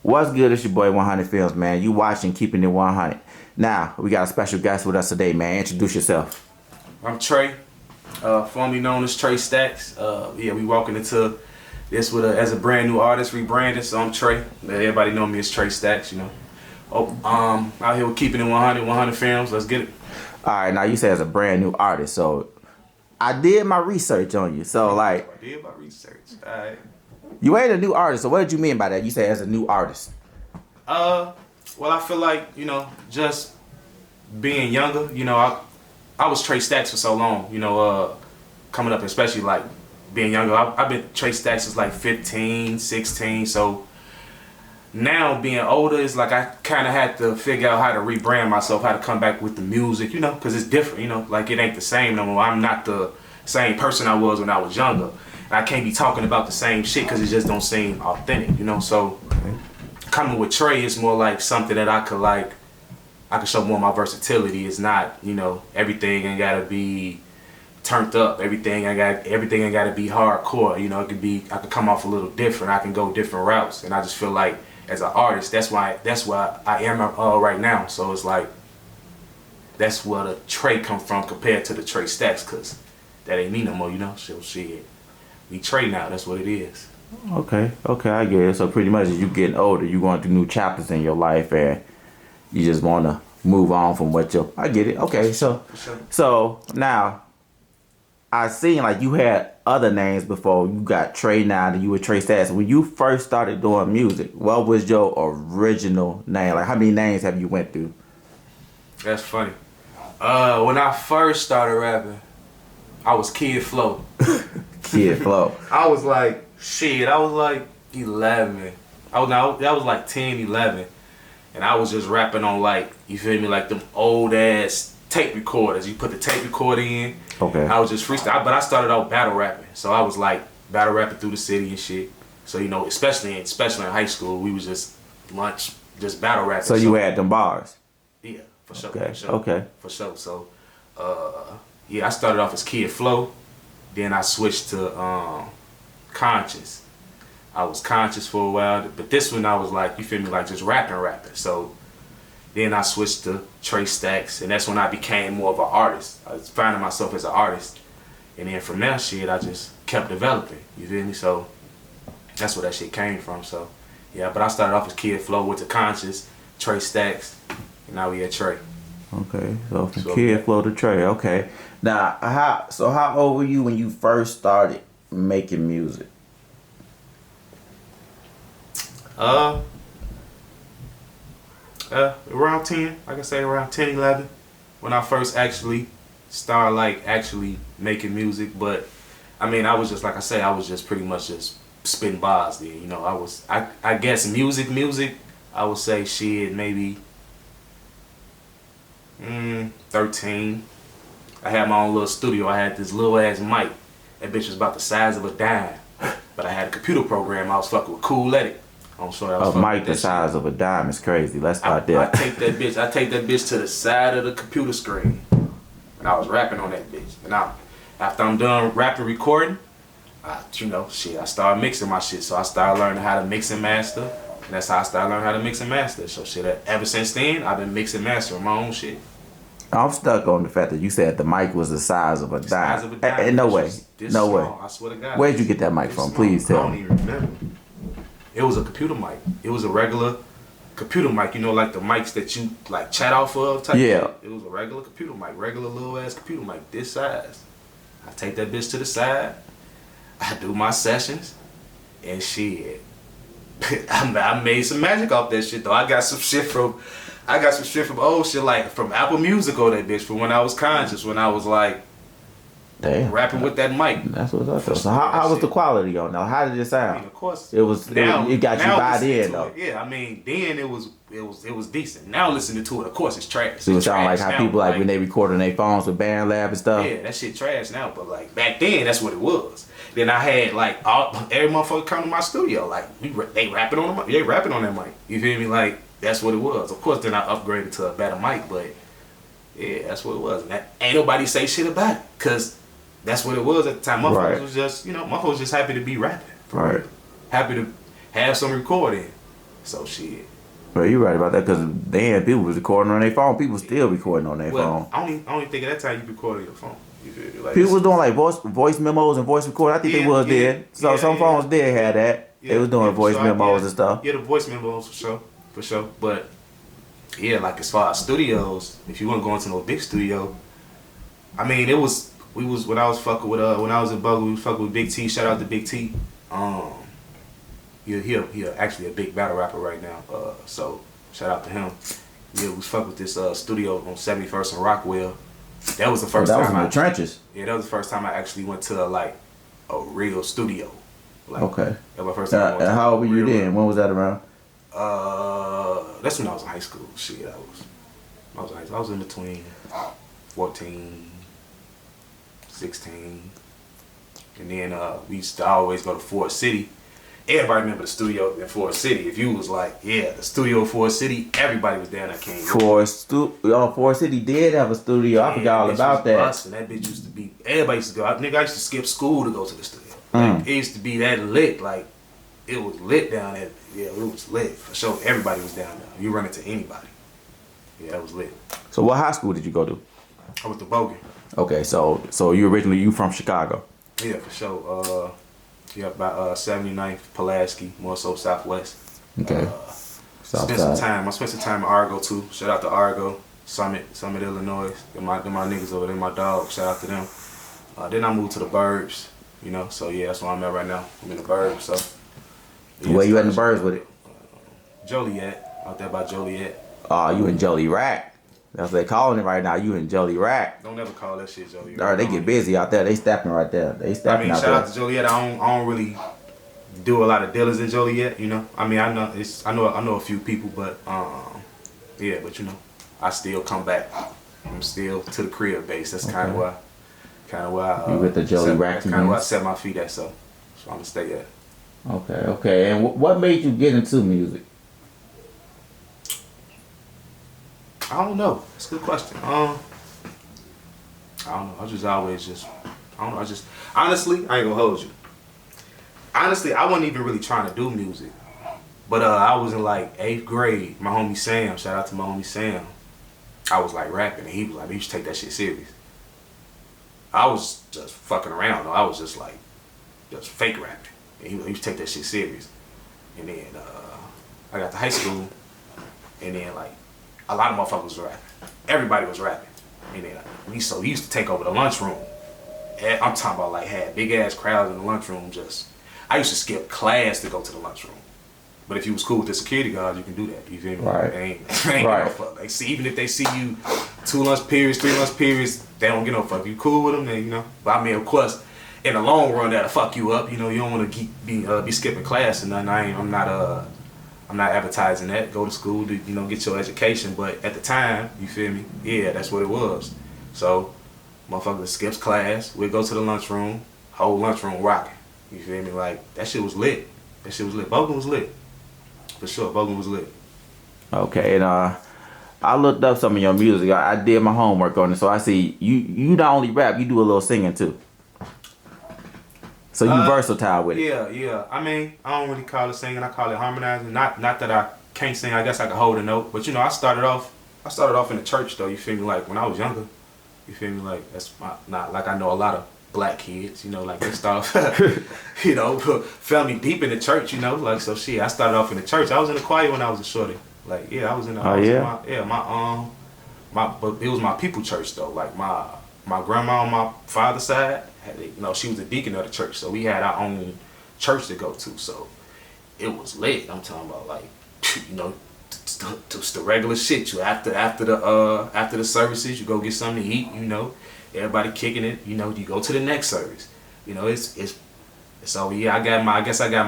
What's good? It's your boy 100 Films, man. You watching Keeping It 100. Now, we got a special guest with us today, man. Introduce yourself. I'm Trey, formerly known as Trey Stackz. Yeah, we walking into this with as a brand new artist, rebranded. So I'm Trey. Everybody know me as Trey Stackz, you know. Out here with Keeping It 100, 100 Films. Let's get it. All right, now you say as a brand new artist, so I did my research on you. So, like, I did my research. All right. You ain't a new artist, so what did you mean by that? You say as a new artist. Well, I feel like, you know, just being younger, you know, I was Trey Stackz for so long, you know, coming up, especially like being younger. I've been Trey Stackz since like 15, 16, so now being older is like I kind of had to figure out how to rebrand myself, how to come back with the music, you know, because it's different, you know, like it ain't the same no more. I'm not the same person I was when I was younger. And I can't be talking about the same shit because it just don't seem authentic, you know, so coming with Trey is more like something that I could show more of my versatility. It's not, you know, everything ain't gotta be turned up. Everything ain't gotta be hardcore. You know, I could come off a little different. I can go different routes, and I just feel like as an artist, that's why I am right now. So it's like that's where the Trey come from compared to the Trey Stackz, cause that ain't me no more. You know, so shit, we Trey now. That's what it is. Okay, I get it. So pretty much as you getting older, you going through new chapters in your life, and you just want to move on from what you. I get it. Okay, so now I seen like you had other names before. You got Trey now, then you were Trey Stackz. When you first started doing music, what was your original name? Like how many names have you went through? That's funny. When I first started rapping, I was Kid Flow. Kid Flow. I was like 11. That was like 10, 11. And I was just rapping on like, you feel me, like them old ass tape recorders. You put the tape recorder in. Okay. I was just freestyle, but I started out battle rapping. So I was like battle rapping through the city and shit. So, you know, especially in high school, we was just battle rapping. So you had them bars? Yeah, for sure. Okay. For sure. Okay. For sure. So, yeah, I started off as Kid Flow. Then I switched to Conscious. I was Conscious for a while, but this one I was like, you feel me, like just rapping. So then I switched to Trey Stackz, and that's when I became more of an artist. I was finding myself as an artist, and then from there, shit, I just kept developing. You feel me? So that's where that shit came from. So yeah, but I started off as Kid Flow, went to Conscious, Trey Stackz, and now we at Trey. Okay, so from Kid Flow to Trey. Okay, now how old were you when you first started making music? Around 10, I can say around 10, 11, when I first actually started actually making music. But I mean, I was just, like I say, I was just pretty much just spitting bars then, you know. I guess music, I would say shit, maybe 13. I had my own little studio. I had this little ass mic. That bitch was about the size of a dime. But I had a computer program. I was fucking with Cool Edit. I'm sorry, I was a mic the size of a dime is crazy. Let's start there. I take that bitch to the side of the computer screen, and I was rapping on that bitch. And after I'm done rapping, recording, you know, shit, I started mixing my shit. So I started learning how to mix and master, and that's how I started learning how to mix and master. So shit, ever since then, I've been mixing and mastering my own shit. I'm stuck on the fact that you said the mic was the size of a dime. Size of a dime. And no way. No way. I swear to God. Where'd you get that mic from? Please tell me. I don't even remember. It was a computer mic. It was a regular computer mic, you know, like the mics that you like chat off of type Yeah. shit. It was a regular computer mic, regular little ass computer mic, this size. I take that bitch to the side, I do my sessions, and shit. I made some magic off that shit though. I got some shit from old shit, like from Apple Music on that bitch, from when I was Conscious, when I was like rapping with that mic. That's what I thought. So how was the quality on now? How did it sound? I mean, of course, it got you by then though. Yeah, I mean, then it was decent. Now listening to it, of course, it's trash. So it sound like how people like when they record on their phones with Band Lab and stuff. Yeah, that shit trash now, but like back then, that's what it was. Then I had like every motherfucker come to my studio, like they rapping on the mic, they rapping on that mic. You feel me? Like that's what it was. Of course, then I upgraded to a better mic, but yeah, that's what it was. And ain't nobody say shit about it, cause that's what it was at the time. Motherfuckers was just, you know, motherfuckers just happy to be rapping. Right. Happy to have some recording. So shit. Well, you're right about that because then people was recording on their phone. People still recording on their phone. I don't even think at that time you record on your phone. You feel me? Like, People was doing like voice memos and voice recording. I think they was there. So some phones did have that. They was doing voice memos and stuff. Yeah, the voice memos for sure. But yeah, like as far as studios, if you want to go into no big studio, I mean, we was when I was fucking with when I was in Buggle, we was fucking with Big T. Shout out to Big T. He actually a big battle rapper right now. So shout out to him. Yeah, we was fucking with this studio on 71st and Rockwell. That was the first time. That was in the trenches. Yeah, that was the first time I actually went to like a real studio. Like, okay. That was my first time. And how old were you then? When was that around? That's when I was in high school. Shit, I was in between 14, 16, and then we used to always go to Forest City. Everybody remember the studio in Forest City. If you was like, yeah, the studio in Forest City, everybody was down there. Forest City did have a studio. I forgot all about that. Busting. That bitch used to be. Everybody used to go. Nigga, I used to skip school to go to the studio. Like, it used to be that lit. Like, it was lit down there. Yeah, it was lit for sure. Everybody was down there. You run into anybody. Yeah, it was lit. So what high school did you go to? I went to Bogan. Okay, so you from Chicago? Yeah, for sure. Yeah, about 79th, Pulaski, more so Southwest. Okay. Spent some time. I spent some time in Argo too. Shout out to Argo, Summit, Illinois. They're my niggas over there, my dogs. Shout out to them. Then I moved to the Burbs, you know. So yeah, that's where I'm at right now. I'm in the Burbs. So. Yeah, where you at in the Burbs with it? Joliet, out there by Joliet. Oh, you in Jolly Rack. That's what they calling it right now. You in Jolly Rack. Don't ever call that shit Jolly Rack. They get busy out there. They stepping right there. Shout out to Joliet. I don't really do a lot of dealers in Joliet, you know. I mean, I know a few people, but yeah, but you know, I still come back. I'm still to the crib base. That's kind of why you with the Jolly Rack. That's kind of where I set my feet at. So I'm gonna stay at. Okay. And what made you get into music? I don't know. That's a good question. I don't know. Honestly, I ain't gonna hold you. Honestly, I wasn't even really trying to do music. But I was in like 8th grade. My homie Sam, shout out to my homie Sam. I was like rapping and he was like, you should take that shit serious. I was just fucking around though. I was just like, just fake rapping. And he was like, you should take that shit serious. And then I got to high school and then like, a lot of motherfuckers was rapping. Everybody was rapping. And then we used to take over the lunchroom. I'm talking about like had big ass crowds in the lunchroom. I used to skip class to go to the lunchroom. But if you was cool with the security guards, you can do that. You feel me? Right. They ain't no fuck. Like, see, even if they see you 2 lunch periods, 3 lunch periods, they don't get no fuck. You cool with them, then you know. But I mean, of course, in the long run, that'll fuck you up. You know, you don't want to be skipping class and nothing. I'm not advertising that. Go to school to, you know, get your education. But at the time, you feel me? Yeah, that's what it was. So, motherfucker skips class. We'd go to the lunchroom. Whole lunchroom rocking. You feel me? Like, that shit was lit. Bogan was lit. For sure, Bogan was lit. Okay, and I looked up some of your music. I did my homework on it. So I see you not only rap, you do a little singing too. So you versatile with it. Yeah. I mean, I don't really call it singing. I call it harmonizing. Not that I can't sing. I guess I can hold a note. But you know, I started off in the church though. You feel me? Like when I was younger. You feel me? Like that's not like I know a lot of black kids. You know, like they start, you know, felt me deep in the church. You know, like so shit. I started off in the church. I was in the choir when I was a shorty. Like yeah, I was in the. But it was my people church though. Like my grandma on my father's side. You know, she was a deacon of the church, so we had our own church to go to. So it was lit. I'm talking about like, you know, just the regular shit. You after the services, you go get something to eat. You know, everybody kicking it. You know, you go to the next service. You know, it's so yeah. I guess I got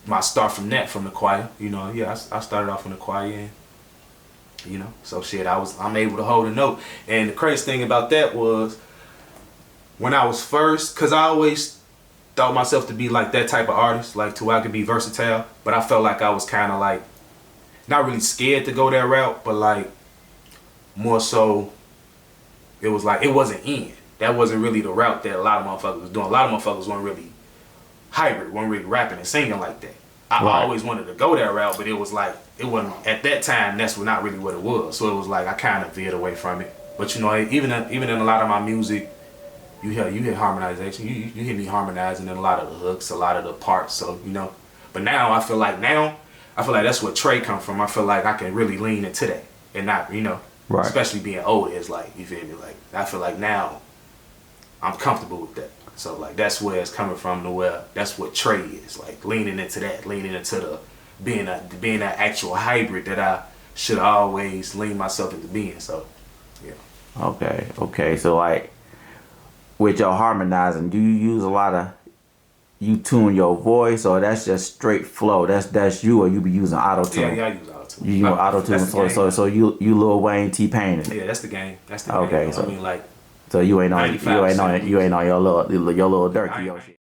my start from the choir. You know, yeah. I started off in the choir, and you know, so shit. I'm able to hold a note. And the crazy thing about that was. When I was first, cause I always thought myself to be like that type of artist, like to where I could be versatile, but I felt like I was kind of like, not really scared to go that route, but like, more so, it was like, it wasn't in. That wasn't really the route that a lot of motherfuckers was doing. A lot of motherfuckers weren't really hybrid, weren't really rapping and singing like that. I Right. always wanted to go that route, but it was like it wasn't at that time. That's not really what it was. So it was like I kind of veered away from it. But you know, even in a lot of my music, you hear harmonization. You hear me harmonizing in a lot of the hooks, a lot of the parts. So you know, but now I feel like that's where Trey come from. I feel like I can really lean into that and not, you know, Right. especially being older. It's like, you feel me? Like I feel like now I'm comfortable with that. So like that's where it's coming from. To where that's what Trey is, like leaning into that, leaning into the being that actual hybrid that I should always lean myself into being. So yeah. Okay. So like with your harmonizing, do you use a lot of, you tune your voice, or that's just straight flow? That's you, or you be using auto tune? Yeah, I use auto tune. You use auto tune, so you Lil Wayne, T-Pain. Yeah, that's the game. That's the Okay, game. so I mean, like, so you ain't on 95% your little I dirty ain't- shit.